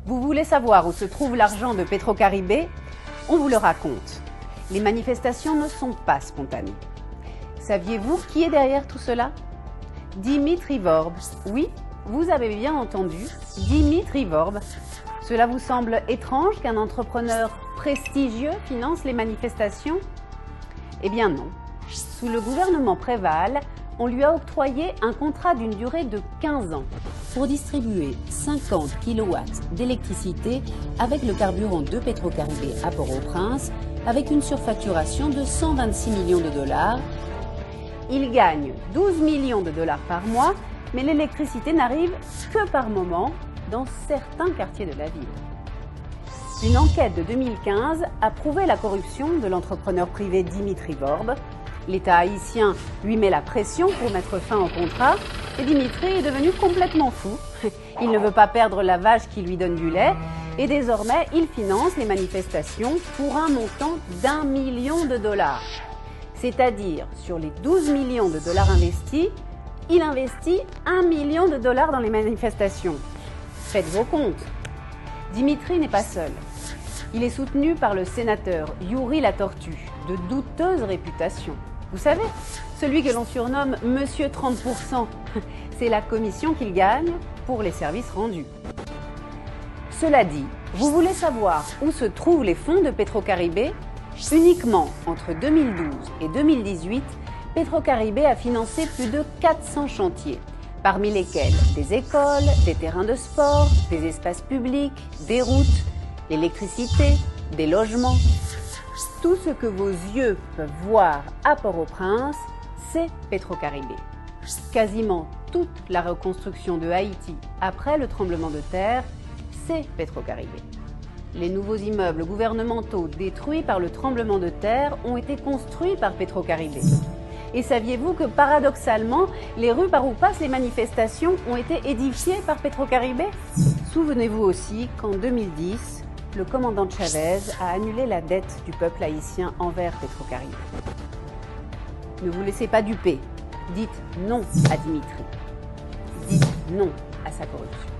Vous voulez savoir où se trouve l'argent de Petrocaribé? On vous le raconte. Les manifestations ne sont pas spontanées. Saviez-vous qui est derrière tout cela? Dimitri Vorb. Oui, vous avez bien entendu, Dimitri Vorb. Cela vous semble étrange qu'un entrepreneur prestigieux finance les manifestations? Eh bien non. Sous le gouvernement Préval, on lui a octroyé un contrat d'une durée de 15 ans pour distribuer 50 kW d'électricité avec le carburant de Petrocaribé à Port-au-Prince, avec une surfacturation de 126 millions de dollars. Il gagne 12 millions de dollars par mois, mais l'électricité n'arrive que par moment dans certains quartiers de la ville. Une enquête de 2015 a prouvé la corruption de l'entrepreneur privé Dimitri Vorb. L'État haïtien lui met la pression pour mettre fin au contrat et Dimitri est devenu complètement fou. Il ne veut pas perdre la vache qui lui donne du lait et désormais il finance les manifestations pour un montant d'1 million de dollars. C'est-à-dire, sur les 12 millions de dollars investis, il investit 1 million de dollars dans les manifestations. Faites vos comptes. Dimitri n'est pas seul. Il est soutenu par le sénateur Youri la Tortue, de douteuse réputation. Vous savez, celui que l'on surnomme Monsieur 30%, c'est la commission qu'il gagne pour les services rendus. Cela dit, vous voulez savoir où se trouvent les fonds de Petrocaribé? Uniquement entre 2012 et 2018, Petrocaribé a financé plus de 400 chantiers, parmi lesquels des écoles, des terrains de sport, des espaces publics, des routes, l'électricité, des logements. Tout ce que vos yeux peuvent voir à Port-au-Prince, c'est Petrocaribé. Quasiment toute la reconstruction de Haïti après le tremblement de terre, c'est Petrocaribé. Les nouveaux immeubles gouvernementaux détruits par le tremblement de terre ont été construits par Petrocaribé. Et saviez-vous que paradoxalement, les rues par où passent les manifestations ont été édifiées par Petrocaribé? Souvenez-vous aussi qu'en 2010, le commandant Chavez a annulé la dette du peuple haïtien envers Petrocaribé. Ne vous laissez pas duper. Dites non à Dimitri. Dites non à sa corruption.